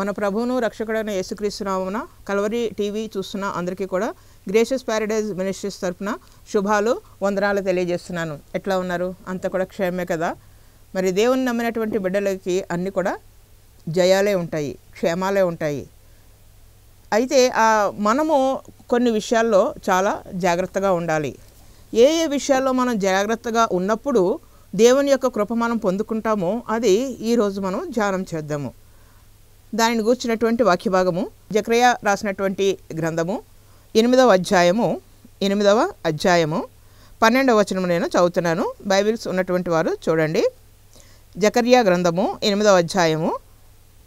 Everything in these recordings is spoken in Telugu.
మన ప్రభువును రక్షకుడైన యేసుక్రీస్తు నామమున కల్వరి టీవీ చూస్తున్న అందరికీ కూడా గ్రేషియస్ ప్యారడైజ్ మినిస్ట్రీస్ తరపున శుభాలు వందనాలు తెలియజేస్తున్నాను. ఎట్లా ఉన్నారు? అంత కూడా క్షేమే కదా? మరి దేవుని నమ్మినటువంటి బిడ్డలకి అన్నీ కూడా జయాలే ఉంటాయి, క్షేమాలే ఉంటాయి. అయితే మనము కొన్ని విషయాల్లో చాలా జాగ్రత్తగా ఉండాలి. ఏ ఏ విషయాల్లో మనం జాగ్రత్తగా ఉన్నప్పుడు దేవుని యొక్క కృప మనం పొందుకుంటామో అది ఈరోజు మనం ధ్యానం చేద్దాము. దానిని గూర్చినటువంటి వాక్యభాగము జకర్యా రాసినటువంటి గ్రంథము 8వ అధ్యాయము 12వ వచనము నేను చదువుతున్నాను. బైబిల్స్ ఉన్నటువంటి వారు చూడండి. జకర్యా గ్రంథము 8వ అధ్యాయము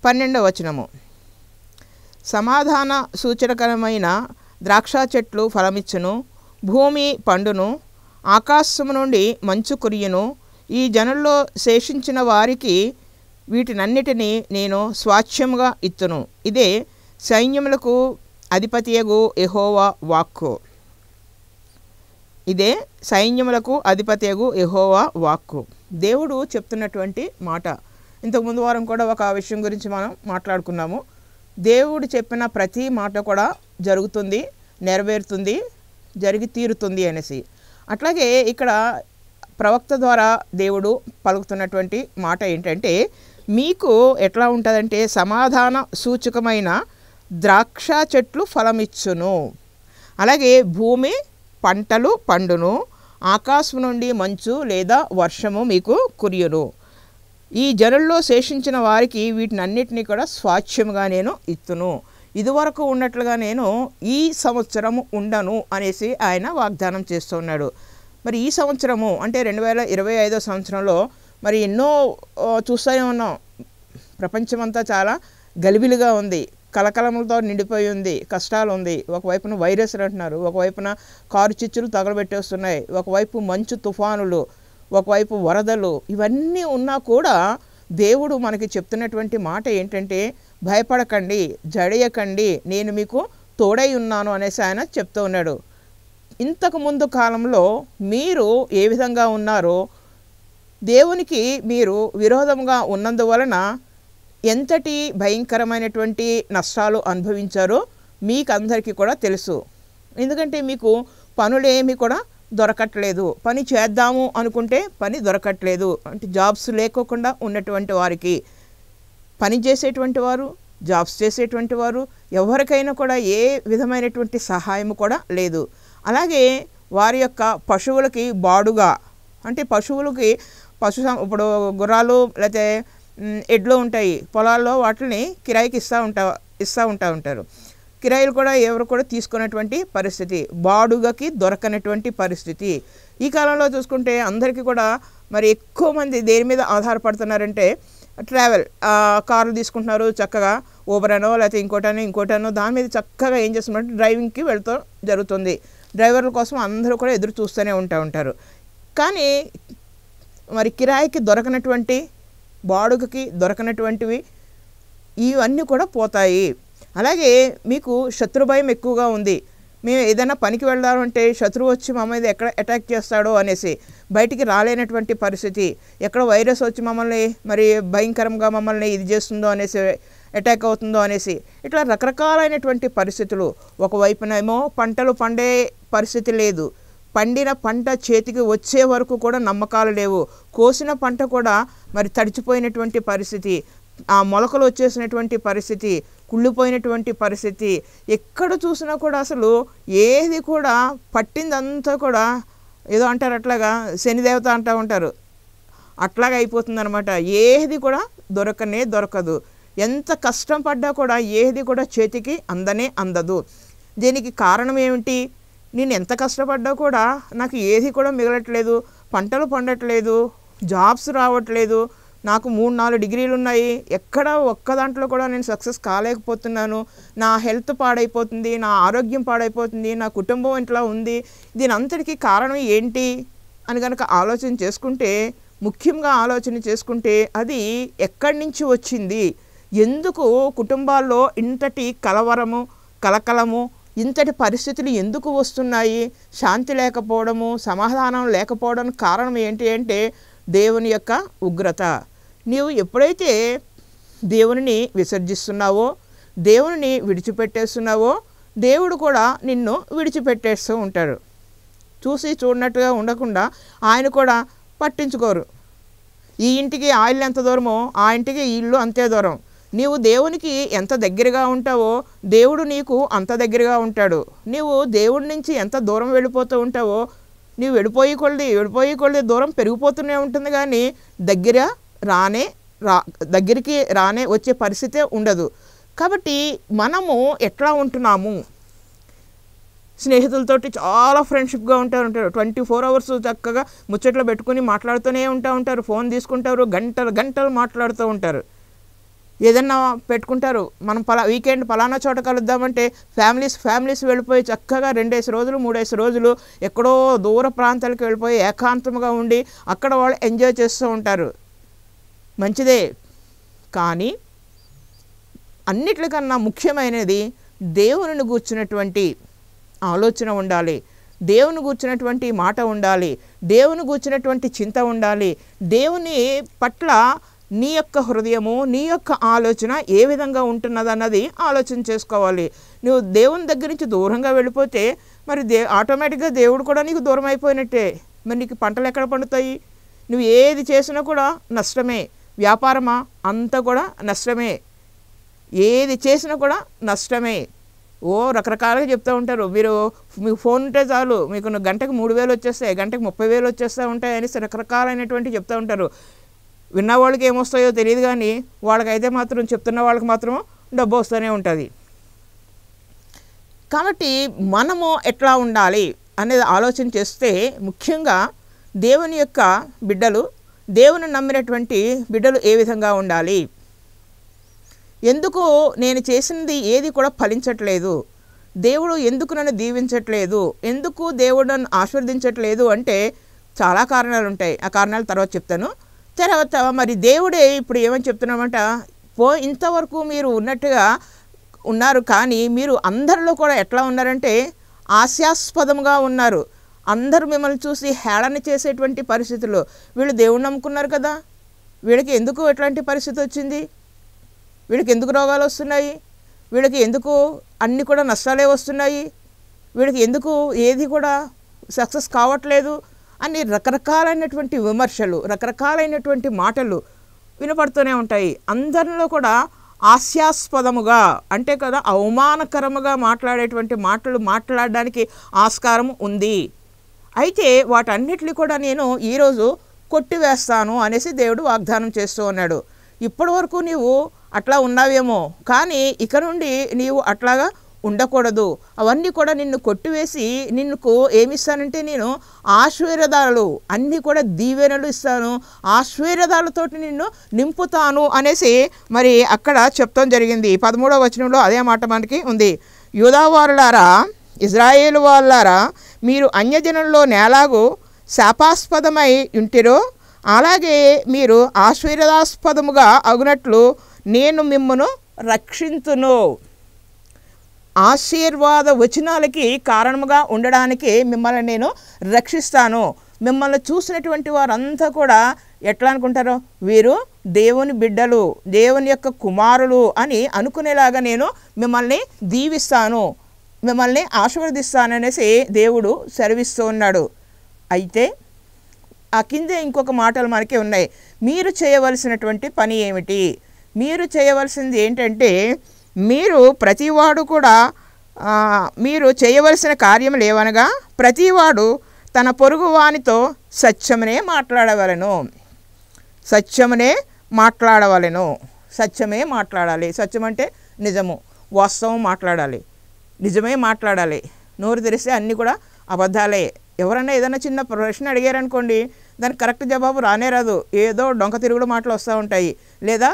12వ వచనము. సమాధాన సూచనకరమైన ద్రాక్ష చెట్లు ఫలమిచ్చును, భూమి పండును, ఆకాశము నుండి మంచు కురియును. ఈ జనుల్లో శేషించిన వారికి వీటినన్నిటినీ నేను స్వాస్థ్యముగా ఇత్తును. ఇదే సైన్యములకు అధిపతియగు యెహోవా వాక్కు. ఇదే సైన్యములకు అధిపతియగు యెహోవా వాక్కు. దేవుడు చెప్తున్నటువంటి మాట. ఇంతకుముందు వారం కూడా ఒక విషయం గురించి మనం మాట్లాడుకున్నాము. దేవుడు చెప్పిన ప్రతి మాట కూడా జరుగుతుంది, నెరవేరుతుంది, జరిగి తీరుతుంది అనేసి. అట్లాగే ఇక్కడ ప్రవక్త ద్వారా దేవుడు పలుకుతున్నటువంటి మాట ఏంటంటే, మీకు ఎట్లా ఉంటుందంటే సమాధాన సూచకమైన ద్రాక్ష చెట్లు ఫలమిచ్చును, అలాగే భూమి పంటలు పండును, ఆకాశం నుండి మంచు లేదా వర్షము మీకు కురియును. ఈ జనుల్లో శేషించిన వారికి వీటినన్నిటినీ కూడా స్వాస్థ్యముగా నేను ఇత్తును. ఇదివరకు ఉన్నట్లుగా నేను ఈ సంవత్సరము ఉండను అనేసి ఆయన వాగ్దానం చేస్తూ ఉన్నాడు. మరి ఈ సంవత్సరము అంటే 2025 సంవత్సరంలో మరి ఎన్నో చూస్తూనే ఉన్నాం. ప్రపంచమంతా చాలా గలిబిలిగా ఉంది, కలకలములతో నిండిపోయి ఉంది, కష్టాలు ఉంది. ఒకవైపున వైరస్లు అంటున్నారు, ఒకవైపున కారు చిచ్చులు తగలబెట్టేస్తున్నాయి, ఒకవైపు మంచు తుఫానులు, ఒకవైపు వరదలు. ఇవన్నీ ఉన్నా కూడా దేవుడు మనకి చెప్తున్నటువంటి మాట ఏంటంటే, భయపడకండి, జడియకండి, నేను మీకు తోడై ఉన్నాను అనేసి ఆయన చెప్తూ ఉన్నాడు. ఇంతకు ముందు కాలంలో మీరు ఏ విధంగా ఉన్నారో, దేవునికి మీరు విరోధంగా ఉన్నందువలన ఎంతటి భయంకరమైనటువంటి నష్టాలు అనుభవించారో మీకు అందరికీ కూడా తెలుసు. ఎందుకంటే మీకు పనులేమి కూడా దొరకట్లేదు, పని చేద్దాము అనుకుంటే పని దొరకట్లేదు. అంటే జాబ్స్ లేకోకుండా ఉన్నటువంటి వారికి, పని చేసేటువంటి వారు, జాబ్స్ చేసేటువంటి వారు ఎవరికైనా కూడా ఏ విధమైనటువంటి సహాయం కూడా లేదు. అలాగే వారి యొక్క పశువులకి బాడుగా, అంటే పశువులకి ఇప్పుడు గుర్రాలు లేకపోతే ఎడ్లు ఉంటాయి పొలాల్లో, వాటిని కిరాయికి ఇస్తూ ఉంటారు. కిరాయిలు కూడా ఎవరు కూడా తీసుకునేటువంటి పరిస్థితి, బాడుగకి దొరకనటువంటి పరిస్థితి. ఈ కాలంలో చూసుకుంటే అందరికీ కూడా మరి ఎక్కువ మంది దేని మీద ఆధారపడుతున్నారంటే ట్రావెల్, కార్లు తీసుకుంటున్నారు చక్కగా, ఊబర్ అనో లేకపోతే ఇంకోటనో దాని మీద చక్కగా ఏం చేస్తున్నారంటే డ్రైవింగ్కి వెళ్తూ జరుగుతుంది. డ్రైవర్ల కోసం అందరూ కూడా ఎదురు చూస్తూనే ఉంటారు. కానీ మరి కిరాయికి దొరకనటువంటి, బాడుగకి దొరకనటువంటివి ఇవన్నీ కూడా పోతాయి. అలాగే మీకు శత్రు భయం ఎక్కువగా ఉంది. మేము ఏదైనా పనికి వెళ్దామంటే శత్రువు వచ్చి మా మీద ఎక్కడ అటాక్ చేస్తాడో అనేసి బయటికి రాలేనటువంటి పరిస్థితి, ఎక్కడ వైరస్ వచ్చి మమ్మల్ని మరి భయంకరంగా మమ్మల్ని ఇది చేస్తుందో అనేసి, అటాక్ అవుతుందో అనేసి, ఇట్లా రకరకాలైనటువంటి పరిస్థితులు. ఒకవైపునేమో పంటలు పండే పరిస్థితి లేదు, పండిన పంట చేతికి వచ్చే వరకు కూడా నమ్మకాలు లేవు, కోసిన పంట కూడా మరి తడిచిపోయినటువంటి పరిస్థితి, ఆ మొలకలు వచ్చేసినటువంటి పరిస్థితి, కుళ్ళిపోయినటువంటి పరిస్థితి. ఎక్కడ చూసినా కూడా అసలు ఏది కూడా పట్టిందంతా కూడా ఏదో అంటారు, అట్లాగా శనిదేవత అంటూ ఉంటారు, అట్లాగా అయిపోతుందన్నమాట. ఏది కూడా దొరకదు. ఎంత కష్టం పడ్డా కూడా ఏది కూడా చేతికి అందదు. దీనికి కారణం ఏమిటి? నేను ఎంత కష్టపడ్డా కూడా నాకు ఏది కూడా మిగలట్లేదు, పంటలు పండట్లేదు, జాబ్స్ రావట్లేదు, నాకు 3-4 డిగ్రీలు ఉన్నాయి, ఎక్కడ ఒక్క దాంట్లో కూడా నేను సక్సెస్ కాలేకపోతున్నాను, నా హెల్త్ పాడైపోతుంది, నా ఆరోగ్యం పాడైపోతుంది, నా కుటుంబం ఇట్లా ఉంది. దీని అంతటికీ కారణం ఏంటి అని కనుక ముఖ్యంగా ఆలోచన చేసుకుంటే అది ఎక్కడి నుంచి వచ్చింది, ఎందుకు కుటుంబాల్లో ఇంతటి కలవరము, కలకలము, ఇంతటి పరిస్థితులు ఎందుకు వస్తున్నాయి, శాంతి లేకపోవడము, సమాధానం లేకపోవడానికి కారణం ఏంటి అంటే దేవుని యొక్క ఉగ్రత. నీవు ఎప్పుడైతే దేవునిని విసర్జిస్తున్నావో, దేవునిని విడిచిపెట్టేస్తున్నావో, దేవుడు కూడా నిన్ను విడిచిపెట్టేస్తూ ఉంటారు. చూసి చూడనట్టుగా ఉండకుండా ఆయన కూడా పట్టించుకోరు. ఈ ఇంటికి ఆ ఇల్లు ఎంత దూరమో ఆ ఇంటికి ఈ ఇల్లు అంతే దూరం. నీవు దేవునికి ఎంత దగ్గరగా ఉంటావో దేవుడు నీకు అంత దగ్గరగా ఉంటాడు. నీవు దేవుడి నుంచి ఎంత దూరం వెళ్ళిపోతూ ఉంటావో నీవు వెళ్ళిపోయి కొలది దూరం పెరిగిపోతూనే ఉంటుంది, కానీ దగ్గరికి రానే వచ్చే పరిస్థితే ఉండదు. కాబట్టి మనము ఎట్లా ఉంటున్నాము? స్నేహితులతోటి చాలా ఫ్రెండ్షిప్గా ఉంటారు 24 hours చక్కగా ముచ్చట్లు పెట్టుకుని మాట్లాడుతూనే ఉంటారు. ఫోన్ తీసుకుంటారు, గంటలు మాట్లాడుతూ ఉంటారు. ఏదన్నా పెట్టుకుంటారు, మనం వీకెండ్ పలానా చోట కలుద్దామంటే ఫ్యామిలీస్ వెళ్ళిపోయి చక్కగా 2 రోజులు 3 రోజులు ఎక్కడో దూర ప్రాంతాలకు వెళ్ళిపోయి ఏకాంతంగా ఉండి అక్కడ వాళ్ళు ఎంజాయ్ చేస్తూ ఉంటారు. మంచిదే, కానీ అన్నిటికన్నా ముఖ్యమైనది దేవునిని గూర్చినటువంటి ఆలోచన ఉండాలి, దేవుని గూర్చినటువంటి మాట ఉండాలి, దేవుని గూర్చినటువంటి చింత ఉండాలి. దేవుని పట్ల నీ యొక్క హృదయము, నీ యొక్క ఆలోచన ఏ విధంగా ఉంటున్నదన్నది ఆలోచన చేసుకోవాలి. నువ్వు దేవుని దగ్గర నుంచి దూరంగా వెళ్ళిపోతే మరి ఆటోమేటిక్గా దేవుడు కూడా నీకు దూరం అయిపోయినట్టే. మరి నీకు పంటలు ఎక్కడ పండుతాయి? నువ్వు ఏది చేసినా కూడా నష్టమే. వ్యాపారమా, అంతా కూడా నష్టమే. ఏది చేసినా కూడా నష్టమే. రకరకాలుగా చెప్తూ ఉంటారు. మీకు ఫోన్ ఉంటే చాలు, మీకు గంటకు 3,000 వచ్చేస్తాయి, గంటకు 30,000 వచ్చేస్తూ ఉంటాయి అనేసి రకరకాలైనటువంటి చెప్తూ ఉంటారు. విన్నవాళ్ళకి ఏమొస్తాయో తెలియదు, కానీ వాళ్ళకైతే మాత్రం చెప్తున్న వాళ్ళకి మాత్రం డబ్బు వస్తూనే ఉంటుంది. కాబట్టి మనము ఎట్లా ఉండాలి అనేది ఆలోచన చేస్తే, ముఖ్యంగా దేవుని యొక్క బిడ్డలు, దేవుని నమ్మినటువంటి బిడ్డలు ఏ విధంగా ఉండాలి? ఎందుకు నేను చేసినది ఏది కూడా ఫలించట్లేదు? దేవుడు ఎందుకు నన్ను దీవించట్లేదు? ఎందుకు దేవుడు నన్ను ఆశీర్వదించట్లేదు అంటే చాలా కారణాలు ఉంటాయి. ఆ కారణాలు తర్వాత చెప్తాను. తర్వాత మరి దేవుడే ఇప్పుడు ఏమని చెప్తున్నామంట, ఇంతవరకు మీరు ఉన్నట్టుగా ఉన్నారు, కానీ మీరు అందరిలో కూడా ఎట్లా ఉన్నారంటే హాస్యాస్పదంగా ఉన్నారు. అందరూ మిమ్మల్ని చూసి హేళన చేసేటువంటి పరిస్థితుల్లో. వీళ్ళు దేవుణ్ణి నమ్ముకున్నారు కదా, వీళ్ళకి ఎందుకు ఎట్లాంటి పరిస్థితి వచ్చింది? వీళ్ళకి ఎందుకు రోగాలు వస్తున్నాయి? వీళ్ళకి ఎందుకు అన్నీ కూడా నష్టాలే వస్తున్నాయి? వీళ్ళకి ఎందుకు ఏది కూడా సక్సెస్ కావట్లేదు అని రకరకాలైనటువంటి విమర్శలు, రకరకాలైనటువంటి మాటలు వినపడుతూనే ఉంటాయి. అందరిలో కూడా హాస్యాస్పదముగా అంటే కదా అవమానకరముగా మాట్లాడేటువంటి మాటలు మాట్లాడడానికి ఆస్కారం ఉంది. అయితే వాటన్నిటిని కూడా నేను ఈరోజు కొట్టివేస్తాను అనేసి దేవుడు వాగ్దానం చేస్తూ ఉన్నాడు. ఇప్పటి వరకు నీవు అట్లా ఉన్నావేమో, కానీ ఇక నుండి నీవు అట్లాగా ఉండకూడదు. అవన్నీ కూడా నిన్ను కొట్టివేసి నిన్నుకు ఏమిస్తానంటే నేను ఆశీర్వాదాలు అన్నీ కూడా దీవెనలు ఇస్తాను, ఆశీర్వాదాలతోటి నిన్ను నింపుతాను అనేసి మరి అక్కడ చెప్తాం జరిగింది. 13వ వచనంలో అదే మాట మనకి ఉంది. యూదావారులారా, ఇజ్రాయేలు వాళ్ళారా, మీరు అన్యజనుల్లో నేలాగూ శాపాస్పదమై ఉంటిరో అలాగే మీరు ఆశీర్వాదాస్పదముగా అగునట్లు నేను మిమ్మను రక్షించును. ఆశీర్వాద వచనాలకి కారణముగా ఉండడానికి మిమ్మల్ని నేను రక్షిస్తాను. మిమ్మల్ని చూసినటువంటి వారంతా కూడా ఎట్లా అనుకుంటారో, వీరు దేవుని బిడ్డలు, దేవుని యొక్క కుమారులు అని అనుకునేలాగా నేను మిమ్మల్ని దీవిస్తాను, మిమ్మల్ని ఆశీర్వదిస్తాననేసి దేవుడు సెలవిస్తూ ఉన్నాడు. అయితే ఆ కిందే ఇంకొక మాటలు మనకి ఉన్నాయి. మీరు చేయవలసినటువంటి పని ఏమిటి? మీరు చేయవలసింది ఏంటంటే, మీరు ప్రతివాడు కూడా మీరు చేయవలసిన కార్యములు ఏవనగా ప్రతివాడు తన పొరుగు వానితో సత్యమునే మాట్లాడవలెను. సత్యమునే మాట్లాడవలెను. సత్యమే మాట్లాడాలి. సత్యం అంటే నిజము, వాస్తవం మాట్లాడాలి, నిజమే మాట్లాడాలి. నోరు తెరిస్తే అన్నీ కూడా అబద్ధాలే. ఎవరైనా ఏదైనా చిన్న ప్రశ్న అడిగారనుకోండి, దానికి కరెక్ట్ జవాబు రానే రాదు. ఏదో డొంక తిరుగుడు మాటలు వస్తూ ఉంటాయి, లేదా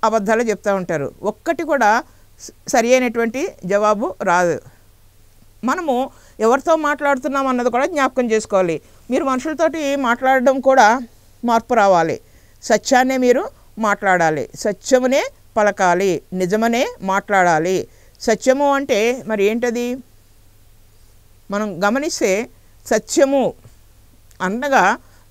అబద్ధాలు చెప్తూ ఉంటారు. ఒక్కటి కూడా సరి అయినటువంటి జవాబు రాదు. మనము ఎవరితో మాట్లాడుతున్నాం అన్నది కూడా జ్ఞాపకం చేసుకోవాలి. మీరు మనుషులతోటి మాట్లాడడం కూడా మార్పు రావాలి. సత్యాన్నే మీరు మాట్లాడాలి, సత్యమునే పలకాలి, నిజమనే మాట్లాడాలి. సత్యము అంటే మరి ఏంటది? మనం గమనిస్తే సత్యము అనగా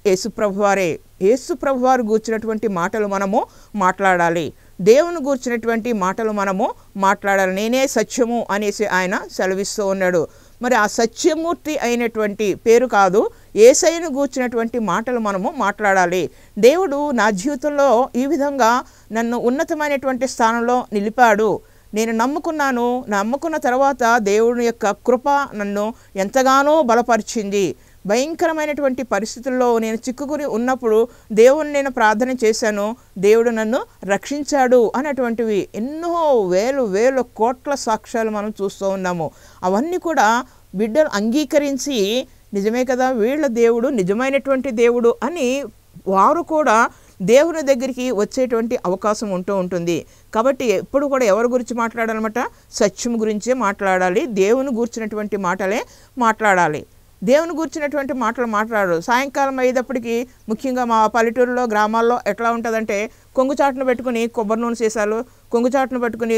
యేసుప్రభువారే. యేసుప్రభువారు గూర్చినటువంటి మాటలు మనము మాట్లాడాలి. దేవుని గూర్చినటువంటి మాటలు మనము మాట్లాడాలి. నేనే సత్యము అనేసి ఆయన సెలవిస్తూ ఉన్నాడు. మరి ఆ సత్యమూర్తి అయినటువంటి పేరు కాదు, యేసయ్యను గూర్చినటువంటి మాటలు మనము మాట్లాడాలి. దేవుడు నా జీవితంలో ఈ విధంగా నన్ను ఉన్నతమైనటువంటి స్థానంలో నిలిపాడు, నేను నమ్ముకున్న తర్వాత దేవుని యొక్క కృప నన్ను ఎంతగానో బలపరిచింది. భయంకరమైనటువంటి పరిస్థితుల్లో నేను చిక్కుకుని ఉన్నప్పుడు దేవుని నేను ప్రార్థన చేశాను, దేవుడు నన్ను రక్షించాడు అనేటువంటివి ఎన్నో వేలు కోట్ల సాక్ష్యాలు మనం చూస్తూ ఉన్నాము. అవన్నీ కూడా బిడ్డలు అంగీకరించి నిజమే కదా, వీళ్ళ దేవుడు నిజమైనటువంటి దేవుడు అని వారు కూడా దేవుని దగ్గరికి వచ్చేటువంటి అవకాశం ఉంటుంది. కాబట్టి ఎప్పుడు కూడా ఎవరి గురించి మాట్లాడాలన్నమాట? సత్యం గురించే మాట్లాడాలి. దేవుని గూర్చినటువంటి మాటలే మాట్లాడాలి. దేవుని గూర్చినటువంటి మాటలు మాట్లాడు. సాయంకాలం అయ్యేటప్పటికి ముఖ్యంగా మా పల్లెటూరులో గ్రామాల్లో ఎట్లా ఉంటుందంటే, కొంగుచాటును పెట్టుకుని కొబ్బరి నూనె సీసాలు, కొంగుచాటును పెట్టుకుని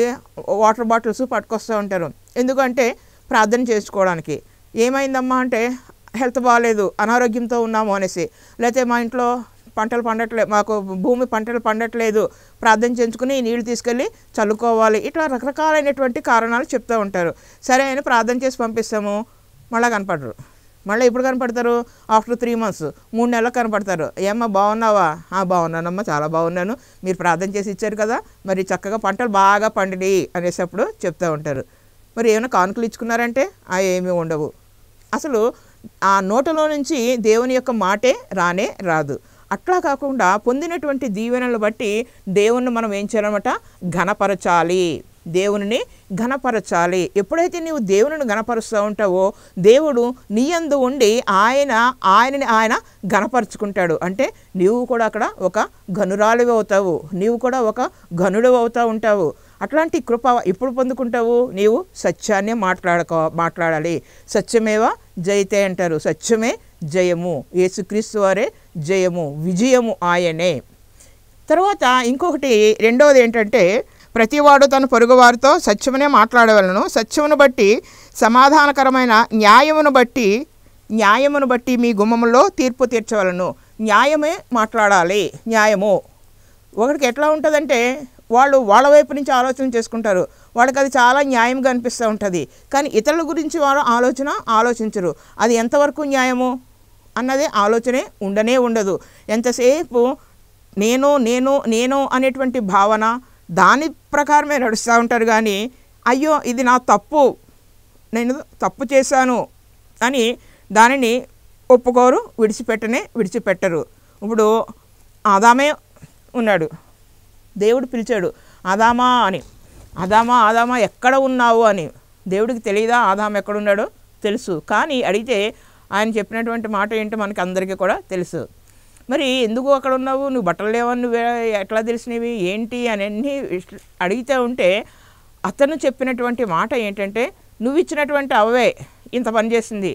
వాటర్ బాటిల్స్ పట్టుకొస్తూ ఉంటారు. ఎందుకంటే ప్రార్థన చేసుకోవడానికి. ఏమైందమ్మా అంటే, హెల్త్ బాగాలేదు, అనారోగ్యంతో ఉన్నాము అనేసి, లేకపోతే మా ఇంట్లో పంటలు పండట్లేదు, మాకు భూమి పంటలు పండట్లేదు, ప్రార్థన చేయించుకుని నీళ్ళు తీసుకెళ్ళి చల్లుకోవాలి, ఇట్లా రకరకాలైనటువంటి కారణాలు చెప్తూ ఉంటారు. సరే అని ప్రార్థన చేసి పంపిస్తాము, మళ్ళీ కనపడరు. మళ్ళీ ఎప్పుడు కనపడతారు? ఆఫ్టర్ 3 months, 3 నెలలకు కనపడతారు. ఏమ్మా బాగున్నావా? బాగున్నానమ్మా, చాలా బాగున్నాను, మీరు ప్రార్థన చేసి ఇచ్చారు కదా, మరి చక్కగా పంటలు బాగా పండినాయి అనేసప్పుడు చెప్తూ ఉంటారు. మరి ఏమైనా కానుకలు ఇచ్చుకున్నారంటే ఏమీ ఉండవు. అసలు ఆ నోటలో నుంచి దేవుని యొక్క మాటే రానే రాదు. అట్లా కాకుండా పొందినటువంటి దీవెనలు బట్టి దేవుణ్ణి మనం ఏం చేయాలన్నమాట? ఘనపరచాలి, దేవుని ఘనపరచాలి. ఎప్పుడైతే నీవు దేవుని ఘనపరుస్తూ ఉంటావో దేవుడు నీ యందు ఉండి ఆయనని ఆయన ఘనపరుచుకుంటాడు. అంటే నీవు కూడా అక్కడ ఒక ఘనురాలివి అవుతావు, నీవు కూడా ఒక ఘనుడు అవుతూ ఉంటావు. అట్లాంటి కృప ఎప్పుడు పొందుకుంటావు? నీవు సత్యాన్ని మాట్లాడాలి. సత్యమేవ జయితే అంటారు. సత్యమే జయము, యేసుక్రీస్తు వారే జయము, విజయము ఆయనే. తర్వాత ఇంకొకటి రెండవది ఏంటంటే, ప్రతివాడు తన పొరుగువారితో సత్యమునే మాట్లాడవలను, సత్యమును బట్టి సమాధానకరమైన న్యాయమును బట్టి మీ గుమ్మములో తీర్పు తీర్చవలను. న్యాయమే మాట్లాడాలి. న్యాయము ఒకటికి ఎట్లా ఉంటుందంటే, వాళ్ళు వాళ్ళ వైపు నుంచి ఆలోచన చేసుకుంటారు, వాళ్ళకి అది చాలా న్యాయంగా అనిపిస్తూ ఉంటుంది. కానీ ఇతరుల గురించి వాళ్ళు ఆలోచించరు. అది ఎంతవరకు న్యాయము అన్నదే ఆలోచనే ఉండదు. ఎంతసేపు నేను అనేటువంటి భావన, దాని ప్రకారమే నడుస్తూ ఉంటారు. కానీ అయ్యో ఇది నా తప్పు, నేను తప్పు చేశాను అని దానిని ఒప్పుకోరు, విడిచిపెట్టరు. ఇప్పుడు ఆదామే ఉన్నాడు, దేవుడు పిలిచాడు ఆదామా అని. ఆదామా ఎక్కడ ఉన్నావు అని. దేవుడికి తెలియదా ఆదాము ఎక్కడున్నాడో? తెలుసు. కానీ అడిగితే ఆయన చెప్పినటువంటి మాట ఏంటో మనకి అందరికీ కూడా తెలుసు. మరి ఎందుకు అక్కడ ఉన్నావు, నువ్వు బట్టలు లేవని నువ్వు ఎట్లా తెలిసినవి ఏంటి అని అన్నీ అడిగితే ఉంటే అతను చెప్పినటువంటి మాట ఏంటంటే, నువ్వు ఇచ్చినటువంటి అవ్వే ఇంత పని చేసింది,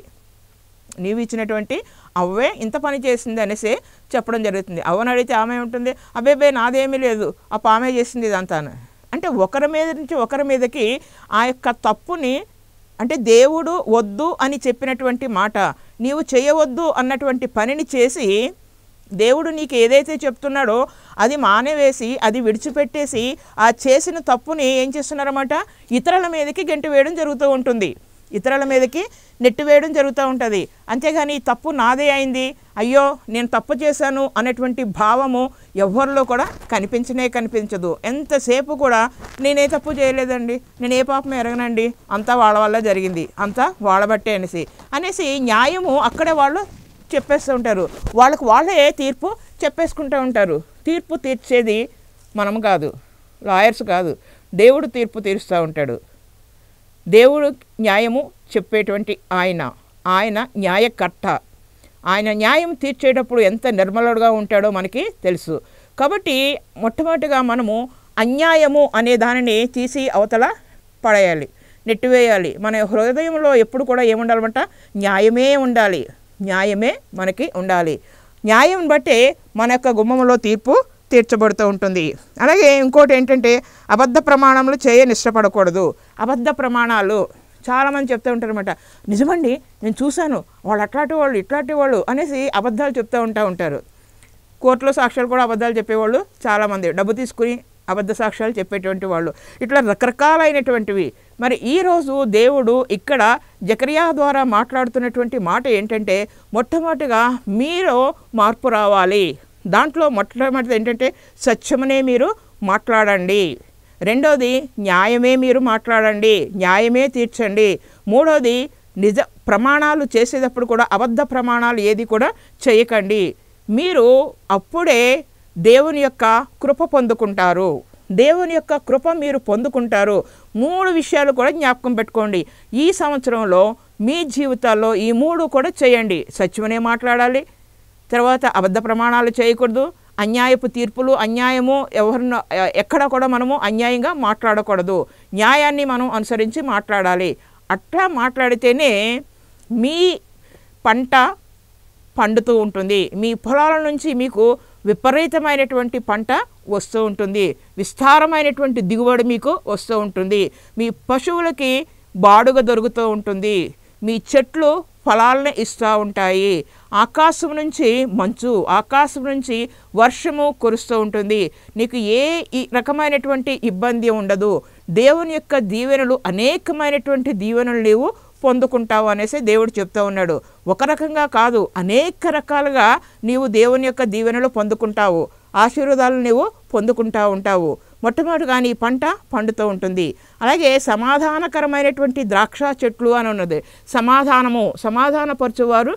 నీవు ఇచ్చినటువంటి అవ్వే ఇంత పని చేసింది అనేసి చెప్పడం జరుగుతుంది. అవ్వని అడిగితే ఆమె ఉంటుంది, అబ్బాయి నాదేమీ లేదు, ఆ పామే చేసింది ఇదంతా. అంటే ఒకరి మీద నుంచి ఒకరి మీదకి ఆ యొక్క తప్పుని, అంటే దేవుడు వద్దు అని చెప్పినటువంటి మాట, నీవు చేయవద్దు అన్నటువంటి పనిని చేసి దేవుడు నీకు ఏదైతే చెప్తున్నాడో అది మానేవేసి, అది విడిచిపెట్టేసి ఆ చేసిన తప్పుని ఏం చేస్తున్నారన్నమాట? ఇతరుల మీదకి గెంటి వేయడం జరుగుతూ ఉంటుంది, ఇతరుల మీదకి నెట్టివేయడం జరుగుతూ ఉంటుంది. అంతేగాని ఈ తప్పు నాదే అయింది, అయ్యో నేను తప్పు చేశాను అనేటువంటి భావము ఎవరిలో కూడా కనిపించదు. ఎంతసేపు కూడా నేనే తప్పు చేయలేదండి, నేను ఏ పాపం ఎరగనండి, అంతా వాళ్ళ వల్ల జరిగింది, అంతా వాళ్ళ బట్టే అనేసి న్యాయము అక్కడే వాళ్ళు చెప్పేస్తూ ఉంటారు. వాళ్ళే తీర్పు చెప్పేసుకుంటూ ఉంటారు. తీర్పు తీర్చేది మనం కాదు, లాయర్స్ కాదు, దేవుడు తీర్పు తీరుస్తూ ఉంటాడు. దేవుడు న్యాయము చెప్పేటువంటి ఆయన న్యాయకర్త. ఆయన న్యాయం తీర్చేటప్పుడు ఎంత నిర్మలుడుగా ఉంటాడో మనకి తెలుసు. కాబట్టి మొట్టమొదటిగా మనము అన్యాయము అనే దానిని తీసి అవతల పడేయాలి, నెట్టివేయాలి. మన హృదయంలో ఎప్పుడు కూడా ఏముండాలన్నమాట? న్యాయమే ఉండాలి, న్యాయమే మనకి ఉండాలి. న్యాయం బట్టే మన యొక్క గుమ్మంలో తీర్పు తీర్చబడుతూ ఉంటుంది. అలాగే ఇంకోటి ఏంటంటే, అబద్ధ ప్రమాణములు ఇష్టపడకూడదు. అబద్ధ ప్రమాణాలు చాలామంది చెప్తూ ఉంటారు అనమాట. నిజమండి, నేను చూశాను, వాళ్ళు ఇట్లాంటి వాళ్ళు అనేసి అబద్ధాలు చెప్తూ ఉంటారు. కోర్టులో సాక్ష్యాలు కూడా అబద్ధాలు చెప్పేవాళ్ళు చాలామంది. డబ్బు తీసుకుని అబద్ధ సాక్ష్యాలు చెప్పేటువంటి వాళ్ళు, ఇట్లా రకరకాలైనటువంటివి. మరి ఈరోజు దేవుడు ఇక్కడ జకరియా ద్వారా మాట్లాడుతున్నటువంటి మాట ఏంటంటే, మొట్టమొదటిగా మీరు మార్పు రావాలి. దాంట్లో మొట్టమొదటిది ఏంటంటే సత్యమునే మీరు మాట్లాడండి. రెండోది న్యాయమే మీరు మాట్లాడండి, న్యాయమే తీర్చండి. మూడోది నిజ ప్రమాణాలు చేసేటప్పుడు కూడా అబద్ధ ప్రమాణాలు ఏది కూడా చేయకండి. మీరు అప్పుడే దేవుని యొక్క కృప పొందుకుంటారు. దేవుని యొక్క కృప మీరు పొందుకుంటారు. 3 విషయాలు కూడా జ్ఞాపకం పెట్టుకోండి. ఈ సంవత్సరంలో మీ జీవితాల్లో ఈ 3 కూడా చేయండి. సత్యమనే మాట్లాడాలి, తర్వాత అబద్ధ ప్రమాణాలు చేయకూడదు, అన్యాయపు తీర్పులు, అన్యాయము ఎవరినో ఎక్కడ కూడా మనము అన్యాయంగా మాట్లాడకూడదు, న్యాయాన్ని మనం అనుసరించి మాట్లాడాలి. అట్లా మాట్లాడితేనే మీ పంట పండుతూ ఉంటుంది. మీ పొలాల నుంచి మీకు విపరీతమైనటువంటి పంట వస్తూ ఉంటుంది, విస్తారమైనటువంటి దిగుబడి మీకు వస్తూ ఉంటుంది, మీ పశువులకి బాడుగ దొరుకుతూ ఉంటుంది, మీ చెట్లు ఫలాలను ఇస్తూ ఉంటాయి, ఆకాశం నుంచి మంచు, ఆకాశం నుంచి వర్షము కురుస్తూ ఉంటుంది, నీకు ఏ రకమైనటువంటి ఇబ్బంది ఉండదు. దేవుని యొక్క దీవెనలు, అనేకమైనటువంటి దీవెనలు నీవు పొందుకుంటావు అనేసి దేవుడు చెప్తూ ఉన్నాడు. ఒక రకంగా కాదు, అనేక రకాలుగా నీవు దేవుని యొక్క దీవెనలు పొందుకుంటావు, ఆశీర్వాదాలు నీవు పొందుకుంటూ ఉంటావు. మొట్టమొదటిగా నీ పంట పండుతూ ఉంటుంది. అలాగే సమాధానకరమైనటువంటి ద్రాక్ష చెట్లు అని ఉన్నది. సమాధానపరచువారు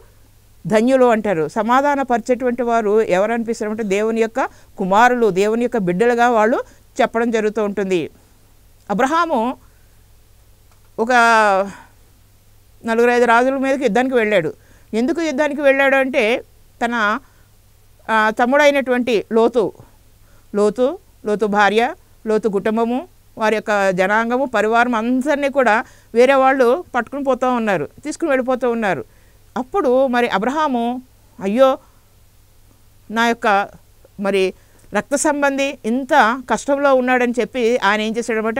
ధన్యులు అంటారు. సమాధానపరిచేటువంటి వారు ఎవరు అనిపిస్తారంటే దేవుని యొక్క కుమారులు, దేవుని యొక్క బిడ్డలుగా వాళ్ళు చెప్పడం జరుగుతూ ఉంటుంది. అబ్రహాము ఒక 4-5 రాజుల మీదకి యుద్ధానికి వెళ్ళాడు. ఎందుకు యుద్ధానికి వెళ్ళాడు అంటే తన తమ్ముడైనటువంటి లోతు భార్య, లోతు కుటుంబము, వారి యొక్క జనాంగము, పరివారం అందరినీ కూడా వేరే వాళ్ళు పట్టుకుని పోతూ ఉన్నారు, తీసుకుని వెళ్ళిపోతూ ఉన్నారు. అప్పుడు మరి అబ్రహాము, అయ్యో నా యొక్క మరి రక్త సంబంధి ఇంత కష్టంలో ఉన్నాడని చెప్పి ఆయన ఏం చేశాడనమాట,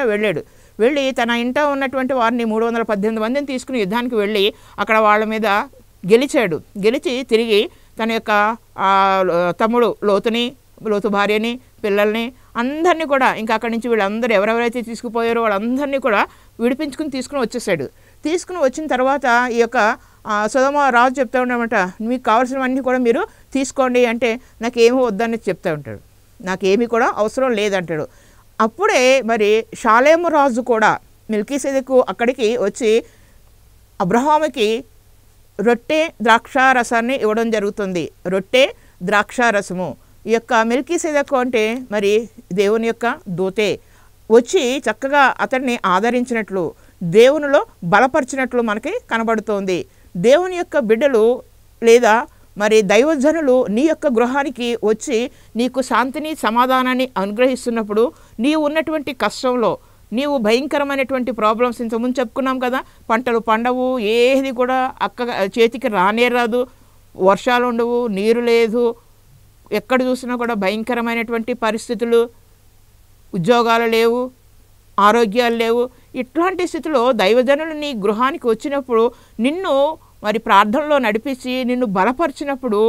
వెళ్ళి తన ఇంట ఉన్నటువంటి వారిని 318 మందిని తీసుకుని యుద్ధానికి వెళ్ళి అక్కడ వాళ్ళ మీద గెలిచి తిరిగి తన యొక్క తమ్ముడు లోతు భార్యని, పిల్లల్ని అందరినీ కూడా, ఇంకా అక్కడి నుంచి వీళ్ళందరూ ఎవరెవరైతే తీసుకుపోయారో వాళ్ళందరినీ కూడా విడిపించుకుని తీసుకుని వచ్చేసాడు. తీసుకుని వచ్చిన తర్వాత ఈ యొక్క సొదొమ రాజు చెప్తా ఉన్నాడనమాట, మీకు కావాల్సినవన్నీ కూడా మీరు తీసుకోండి అంటే నాకేమీ వద్దని చెప్తూ ఉంటాడు, నాకేమీ కూడా అవసరం లేదంటాడు. అప్పుడే మరి షాలేము రాజు కూడా మెల్కీసెదెకు అక్కడికి వచ్చి అబ్రహాముకి రొట్టె ద్రాక్షారసాన్ని ఇవ్వడం జరుగుతుంది. రొట్టె ద్రాక్షారసము. ఈ యొక్క మెల్కీసెదెకు అంటే మరి దేవుని యొక్క దూతే వచ్చి చక్కగా అతన్ని ఆదరించినట్లు, దేవునిలో బలపరిచినట్లు మనకి కనబడుతోంది. దేవుని యొక్క బిడ్డలు లేదా మరి దైవజనులు నీ యొక్క గృహానికి వచ్చి నీకు శాంతిని, సమాధానాన్ని అనుగ్రహిస్తున్నప్పుడు, నీవు ఉన్నటువంటి కష్టంలో, నీవు భయంకరమైనటువంటి ప్రాబ్లమ్స్ ఇంతకుముందు చెప్పుకున్నాం కదా, పంటలు పండవు, ఏది కూడా చేతికి రాదు, వర్షాలు ఉండవు, నీరు లేదు, ఎక్కడ చూసినా కూడా భయంకరమైనటువంటి పరిస్థితులు, ఉద్యోగాలు లేవు, ఆరోగ్యాలు లేవు. ఇట్లాంటి స్థితిలో దైవజనులు నీ గృహానికి వచ్చినప్పుడు నిన్ను మరి ప్రార్థనలో నడిపించి నిన్ను బలపరిచినప్పుడు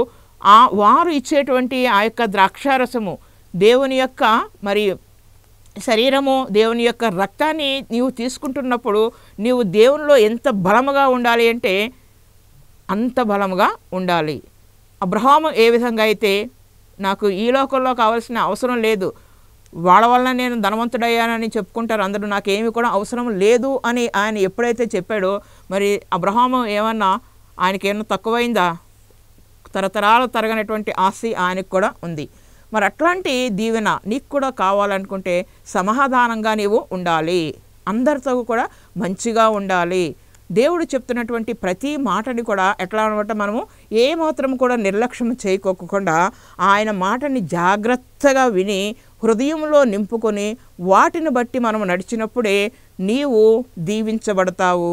వారు ఇచ్చేటువంటి ఆ యొక్క ద్రాక్షారసము, దేవుని యొక్క మరి శరీరము, దేవుని యొక్క రక్తాన్ని నీవు తీసుకుంటున్నప్పుడు నీవు దేవునిలో ఎంత బలముగా ఉండాలి అంటే అంత బలముగా ఉండాలి. అబ్రహాము ఏ విధంగా అయితే నాకు ఈ లోకంలో కావాల్సిన అవసరం లేదు, వాళ్ళ వల్ల నేను ధనవంతుడయ్యానని చెప్పుకుంటారు అందరూ, నాకేమీ కూడా అవసరం లేదు అని ఆయన ఎప్పుడైతే చెప్పాడో, మరి అబ్రహాము ఏమన్నా ఆయనకేమన్నా తక్కువైందా? తరతరాలు తరగనటువంటి ఆస్తి ఆయనకు కూడా ఉంది. మరి అట్లాంటి దీవెన నీకు కూడా కావాలనుకుంటే సమాధానంగా నీవు ఉండాలి, అందరితో కూడా మంచిగా ఉండాలి. దేవుడు చెప్తున్నటువంటి ప్రతి మాటని కూడా ఎట్లా అనమాట, మనము ఏమాత్రం కూడా నిర్లక్ష్యం చేయకోకుండా ఆయన మాటని జాగ్రత్తగా విని హృదయంలో నింపుకొని వాటిని బట్టి మనం నడిచినప్పుడే నీవు దీవించబడతావు,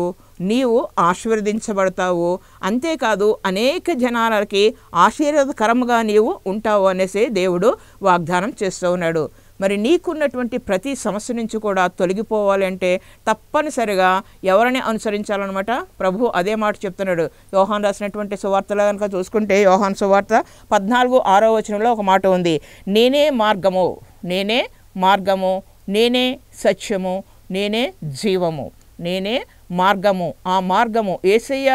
నీవు ఆశీర్వదించబడతావు. అంతేకాదు అనేక జనాలకి ఆశీర్వాదకరంగా నీవు ఉంటావు అనేసి దేవుడు వాగ్దానం చేస్తూ ఉన్నాడు. మరి నీకున్నటువంటి ప్రతి సమస్య నుంచి కూడా తొలగిపోవాలి అంటే తప్పనిసరిగా ఎవరిని అనుసరించాలన్నమాట, ప్రభు అదే మాట చెప్తున్నాడు. యోహాను రాసినటువంటి సువార్తలో కనుక చూసుకుంటే యోహాను సువార్త 14:6 వచనంలో ఒక మాట ఉంది, నేనే మార్గము, నేనే మార్గము, నేనే సత్యము, నేనే జీవము, నేనే మార్గము. ఆ మార్గము యేసయ్య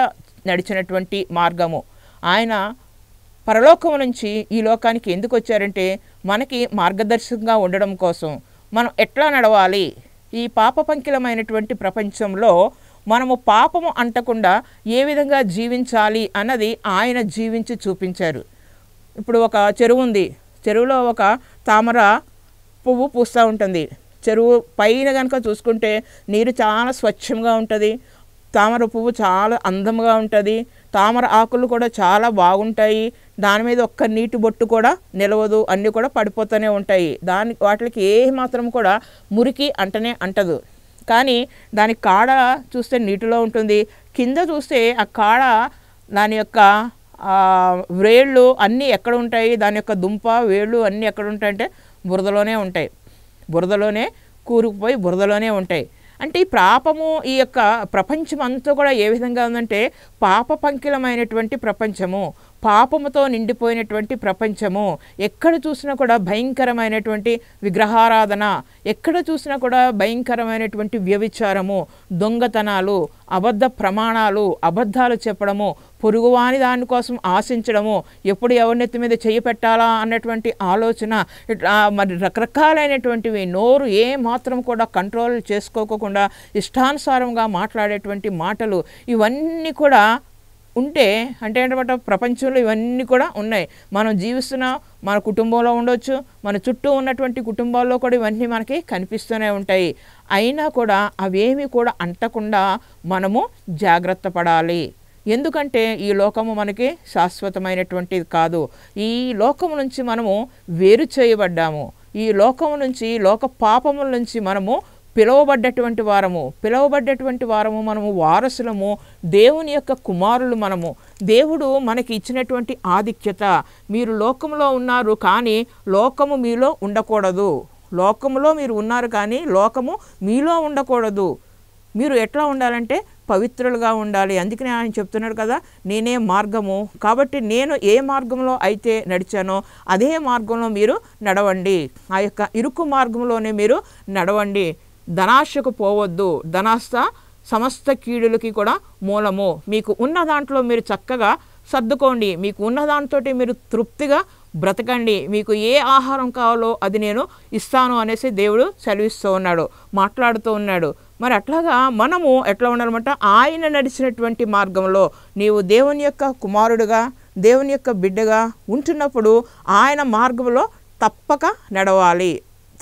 నడిచినటువంటి మార్గము. ఆయన పరలోకం నుంచి ఈ లోకానికి ఎందుకు వచ్చారంటే మనకి మార్గదర్శకంగా ఉండడం కోసం. మనం ఎట్లా నడవాలి, ఈ పాపపంకిలమైనటువంటి ప్రపంచంలో మనము పాపము అంటకుండా ఏ విధంగా జీవించాలి అన్నది ఆయన జీవించి చూపించారు. ఇప్పుడు ఒక చెరువు ఉంది, చెరువులో ఒక తామర పువ్వు పూస్తూ ఉంటుంది. చెరువు పైన కనుక చూసుకుంటే నీరు చాలా స్వచ్ఛంగా ఉంటుంది, తామర పువ్వు చాలా అందంగా ఉంటుంది, తామర ఆకులు కూడా చాలా బాగుంటాయి, దాని మీద ఒక్క నీటి బొట్టు కూడా నిలవదు, అన్నీ కూడా పడిపోతూనే ఉంటాయి. వాటికి ఏ మాత్రం కూడా మురికి అంటనే అంటదు. కానీ దాని కాడ చూస్తే నీటిలో ఉంటుంది, కింద చూస్తే ఆ కాడ దాని యొక్క వేళ్ళు అన్నీ ఎక్కడ ఉంటాయి, దాని యొక్క దుంప వేళ్ళు అన్నీ ఎక్కడ ఉంటాయంటే బురదలోనే ఉంటాయి, బురదలోనే కూరుకుపోయి బురదలోనే ఉంటాయి. అంటే ఈ పాపము, ఈ యొక్క ప్రపంచం అంతా కూడా ఏ విధంగా ఉందంటే పాప పంకిలమైనటువంటి ప్రపంచము, పాపముతో నిండిపోయినటువంటి ప్రపంచము. ఎక్కడ చూసినా కూడా భయంకరమైనటువంటి విగ్రహారాధన, ఎక్కడ చూసినా కూడా భయంకరమైనటువంటి వ్యభిచారము, దొంగతనాలు, అబద్ధ ప్రమాణాలు, అబద్ధాలు చెప్పడము, పొరుగువాని దానికోసం ఆశించడము, ఎప్పుడు ఎవరినెత్తి మీద చెయ్యి పెట్టాలా అన్నటువంటి ఆలోచన, ఇట్లా మరి రకరకాలైనటువంటివి. నోరు ఏ మాత్రం కూడా కంట్రోల్ చేసుకోకుండా ఇష్టానుసారంగా మాట్లాడేటువంటి మాటలు, ఇవన్నీ కూడా ఉంటే అంటే ఏంటంటే ప్రపంచంలో ఇవన్నీ కూడా ఉన్నాయి. మనం జీవిస్తున్న మన కుటుంబంలో ఉండొచ్చు, మన చుట్టూ ఉన్నటువంటి కుటుంబాల్లో కూడా ఇవన్నీ మనకి కనిపిస్తూనే ఉంటాయి. అయినా కూడా అవేమీ కూడా అంటకుండా మనము జాగ్రత్త పడాలి. ఎందుకంటే ఈ లోకము మనకి శాశ్వతమైనటువంటిది కాదు. ఈ లోకము నుంచి మనము వేరు చేయబడ్డాము. ఈ లోకము నుంచి, లోక పాపముల నుంచి మనము పిలువబడ్డటువంటి వారము, మనము వారసులము, దేవుని యొక్క కుమారులు మనము. దేవుడు మనకి ఇచ్చినటువంటి ఆధిక్యత, మీరు లోకంలో ఉన్నారు కానీ లోకము మీలో ఉండకూడదు. లోకములో మీరు ఉన్నారు కానీ లోకము మీలో ఉండకూడదు. మీరు ఎట్లా ఉండాలంటే పవిత్రులుగా ఉండాలి. అందుకనే ఆయన చెప్తున్నారు కదా, నేనే మార్గము. కాబట్టి నేను ఏ మార్గంలో అయితే నడిచానో అదే మార్గంలో మీరు నడవండి. ఆ యొక్క ఇరుకు మార్గంలోనే మీరు నడవండి. ధనాశకు పోవద్దు. ధనాశ సమస్త కీడులకి కూడా మూలము. మీకు ఉన్న దాంట్లో మీరు చక్కగా సర్దుకోండి, మీకు ఉన్న దాంతో మీరు తృప్తిగా బ్రతకండి, మీకు ఏ ఆహారం కావాలో అది నేను ఇస్తాను అనేసి దేవుడు సెలవిస్తూ ఉన్నాడు, మాట్లాడుతూ ఉన్నాడు. మరి అట్లాగా మనము ఎట్లా ఉండాలన్నమాట, ఆయన నడిచినటువంటి మార్గంలో నీవు దేవుని యొక్క కుమారుడుగా, దేవుని యొక్క బిడ్డగా ఉంటున్నప్పుడు ఆయన మార్గంలో తప్పక నడవాలి.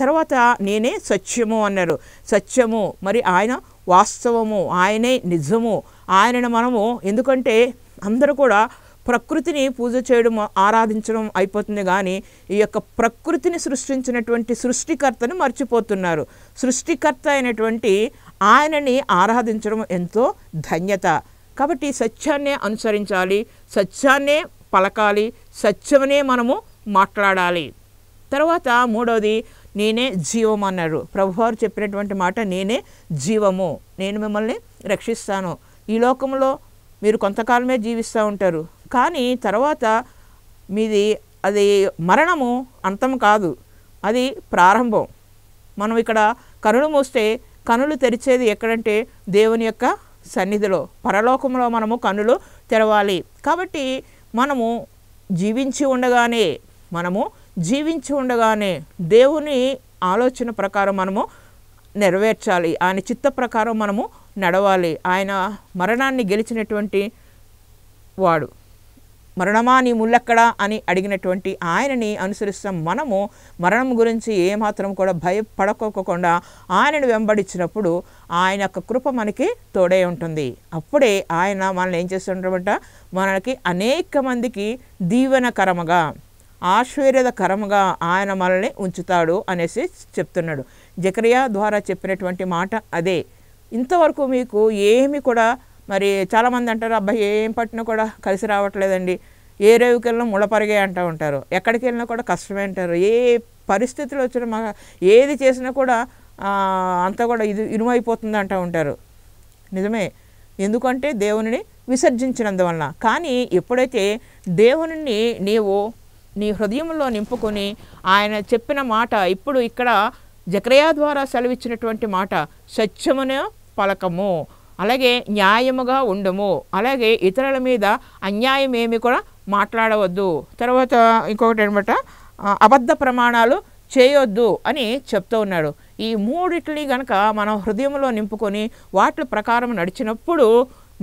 తర్వాత నేనే సత్యము అన్నారు. సత్యము మరి ఆయన వాస్తవము, ఆయనే నిజము. ఆయనను మనము, ఎందుకంటే అందరూ కూడా ప్రకృతిని పూజ చేయడం, ఆరాధించడం అయిపోతుంది కానీ ఈ యొక్క ప్రకృతిని సృష్టించినటువంటి సృష్టికర్తను మర్చిపోతున్నారు. సృష్టికర్త అయినటువంటి ఆయనని ఆరాధించడం ఎంతో ధన్యత. కాబట్టి సత్యాన్నే అనుసరించాలి, సత్యాన్నే పలకాలి, సత్యమనే మనము మాట్లాడాలి. తర్వాత మూడవది నేనే జీవం అన్నారు. ప్రభువారు చెప్పినటువంటి మాట, నేనే జీవము, నేను మిమ్మల్ని రక్షిస్తాను. ఈ లోకంలో మీరు కొంతకాలమే జీవిస్తూ ఉంటారు, కానీ తర్వాత మీది అది మరణము అంతం కాదు, అది ప్రారంభం. మనం ఇక్కడ కనులు మూస్తే కనులు తెరిచేది ఎక్కడంటే దేవుని యొక్క సన్నిధిలో, పరలోకంలో మనము కనులు తెరవాలి. కాబట్టి మనము జీవించి ఉండగానే దేవుని ఆలోచన ప్రకారం మనము నెరవేర్చాలి, ఆయన చిత్త ప్రకారం మనము నడవాలి. ఆయన మరణాన్ని గెలిచినటువంటి వాడు. మరణమా నీ ముల్లెక్కడా అని అడిగినటువంటి ఆయనని అనుసరిస్తాం. మనము మరణం గురించి ఏమాత్రం కూడా భయపడకోకుండా ఆయనను వెంబడించినప్పుడు ఆయన యొక్క కృప మనకి తోడే ఉంటుంది. అప్పుడే ఆయన మనల్ని ఏం చేస్తుంటారంట, మనకి అనేక మందికి దీవెనకరముగా, ఆశీర్వాదకరముగా ఆయన మనల్ని ఉంచుతాడు అనేసి చెప్తున్నాడు. జకరియా ద్వారా చెప్పినటువంటి మాట అదే. ఇంతవరకు మీకు ఏమి కూడా, మరి చాలామంది అంటారు, అబ్బాయి ఏం పట్టినా కూడా కలిసి రావట్లేదండి, ఏ రేవుకి వెళ్ళినా ముళ్ళపరిగే అంటూ ఉంటారు, ఎక్కడికి వెళ్ళినా కూడా కష్టమే అంటారు, ఏ పరిస్థితులు వచ్చినా ఏది చేసినా కూడా అంతా కూడా ఇనుమైపోతుంది అంటూ ఉంటారు. నిజమే, ఎందుకంటే దేవునిని విసర్జించినందువలన. కానీ ఎప్పుడైతే దేవునిని నీవు నీ హృదయంలో నింపుకొని ఆయన చెప్పిన మాట ఇప్పుడు ఇక్కడ జకర్యా ద్వారా సెలవిచ్చినటువంటి మాట, సత్యమును పలకము, అలాగే న్యాయముగా ఉండము, అలాగే ఇతరుల మీద అన్యాయం ఏమి కూడా మాట్లాడవద్దు. తర్వాత ఇంకొకటి అనమాట, అబద్ధ ప్రమాణాలు చేయొద్దు అని చెప్తూ ఉన్నాడు. ఈ మూడిటిని గనక మనం హృదయంలో నింపుకొని వాటి ప్రకారం నడిచినప్పుడు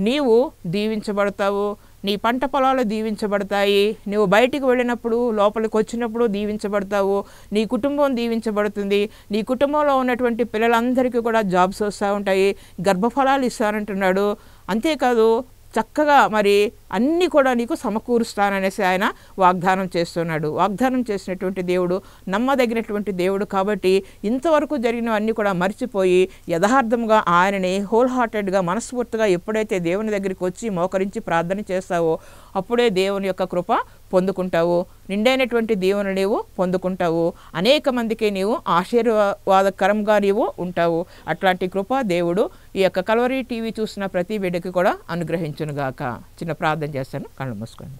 నీవు దీవించబడతావు, నీ పంట పొలాలు దీవించబడతాయి, నువ్వు బయటికి వెళ్ళినప్పుడు లోపలికి వచ్చినప్పుడు దీవించబడతావు, నీ కుటుంబం దీవించబడుతుంది, నీ కుటుంబంలో ఉన్నటువంటి పిల్లలందరికీ కూడా జాబ్స్ వస్తూ ఉంటాయి, గర్భఫలాలు ఇస్తానంటున్నాడు. అంతేకాదు చక్కగా మరి అన్నీ కూడా నీకు సమకూరుస్తాననేసి ఆయన వాగ్దానం చేస్తున్నాడు. వాగ్దానం చేసినటువంటి దేవుడు నమ్మదగినటువంటి దేవుడు కాబట్టి ఇంతవరకు జరిగినవన్నీ కూడా మర్చిపోయి యథార్థంగా ఆయనని హోల్ హార్టెడ్గా మనస్ఫూర్తిగా ఎప్పుడైతే దేవుని దగ్గరికి వచ్చి మోకరించి ప్రార్థన చేస్తావో అప్పుడే దేవుని యొక్క కృప పొందుకుంటావు, నిండైనటువంటి దేవుని నీవు పొందుకుంటావు, అనేక మందికి నీవు ఆశీర్వాదకరంగా నీవు ఉంటావు. అట్లాంటి కృప దేవుడు ఈ యొక్క కల్వరీ టీవీ చూసిన ప్రతి బిడ్డకి కూడా అనుగ్రహించునుగాక. చిన్న ప్రార్థన చేస్తాను, కళ్ళు మూసుకోండి.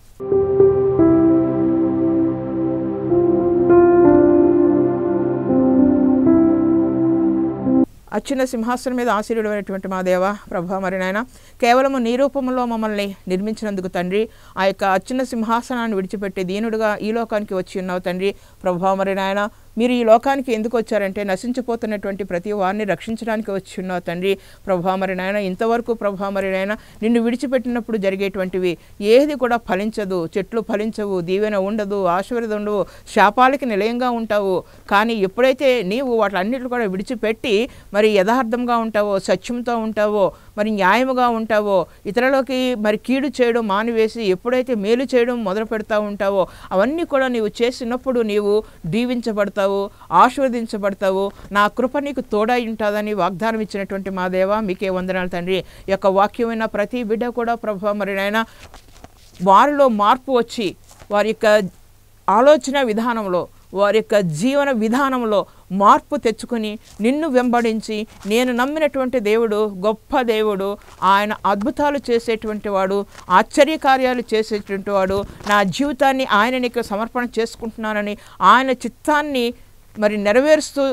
అచ్యున్న సింహాసనం మీద ఆశీర్వడమైనటువంటి మా దేవ ప్రభా, మరి నాయన కేవలము నీ రూపంలో మమ్మల్ని నిర్మించినందుకు తండ్రి, ఆ యొక్క అచ్యున్న సింహాసనాన్ని విడిచిపెట్టి దీనుడుగా ఈ లోకానికి వచ్చి ఉన్నావు తండ్రి. ప్రభా, మరి నాయన మీరు ఈ లోకానికి ఎందుకు వచ్చారంటే నశించిపోతున్నటువంటి ప్రతి వారిని రక్షించడానికి వచ్చి ఉన్నావు తండ్రి. ప్రభా, మరి నాయన ఇంతవరకు ప్రభా, మరి నాయన నిన్ను విడిచిపెట్టినప్పుడు జరిగేటువంటివి ఏది కూడా ఫలించదు, చెట్లు ఫలించవు, దీవెన ఉండదు, ఆశీర్వాదం ఉండవు, శాపాలకి నిలయంగా ఉంటావు. కానీ ఎప్పుడైతే నీవు వాటన్నిటిని కూడా విడిచిపెట్టి మరి యథార్థంగా ఉంటావో, సత్యంతో ఉంటావో, మరి న్యాయముగా ఉంటావో, ఇతరులకి మరి కీడు చేయడం మానివేసి ఎప్పుడైతే మేలు చేయడం మొదలు పెడతా ఉంటావో అవన్నీ కూడా నీవు చేసినప్పుడు నీవు దీవించబడతావు, ఆశీర్వదించబడతావు. నా కృప నీకు తోడై ఉంటుందని వాగ్దానం ఇచ్చినటువంటి మా దేవ మీకే వందనాలు తండ్రి. ఈ యొక్క వాక్యమైన ప్రతి బిడ్డ కూడా ప్రభు మరి నాయన వారిలో మార్పు వచ్చి వారి యొక్క ఆలోచన విధానంలో, వారి యొక్క జీవన విధానంలో మార్పు తెచ్చుకొని నిన్ను వెంబడించి నేను నమ్మినటువంటి దేవుడు గొప్ప దేవుడు, ఆయన అద్భుతాలు చేసేటువంటి వాడు, ఆశ్చర్యకార్యాలు చేసేటువంటి వాడు, నా జీవితాన్ని ఆయననికి సమర్పణ చేసుకుంటున్నానని ఆయన చిత్తాన్ని మరి నెరవేరుస్తూ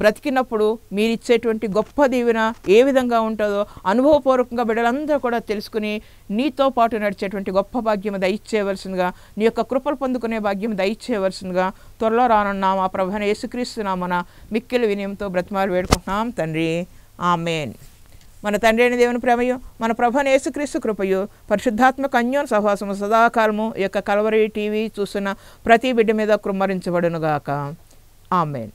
బ్రతికినప్పుడు మీరిచ్చేటువంటి గొప్ప దీవెన ఏ విధంగా ఉంటుందో అనుభవపూర్వకంగా బిడ్డలందరూ కూడా తెలుసుకుని నీతో పాటు నడిచేటువంటి గొప్ప భాగ్యం దయచేయవలసిందిగా, నీ యొక్క కృపలు పొందుకునే భాగ్యం దయచేయవలసిందిగా త్వరలో రానున్న మా ప్రభువైన యేసుక్రీస్తు నామమున మిక్కిలి వినయంతో బ్రతిమాలు వేడుకుంటున్నాం తండ్రి. ఆమేన్. మన తండ్రి అయిన దేవుని ప్రేమయు, మన ప్రభువైన యేసుక్రీస్తు కృపయు, పరిశుద్ధాత్మక అన్యోన్య సహవాసము సదాకాలము ఈ యొక్క కల్వరీ టీవీ చూస్తున్న ప్రతి బిడ్డ మీద కృమ్మరించబడునుగాక. ఆమేన్.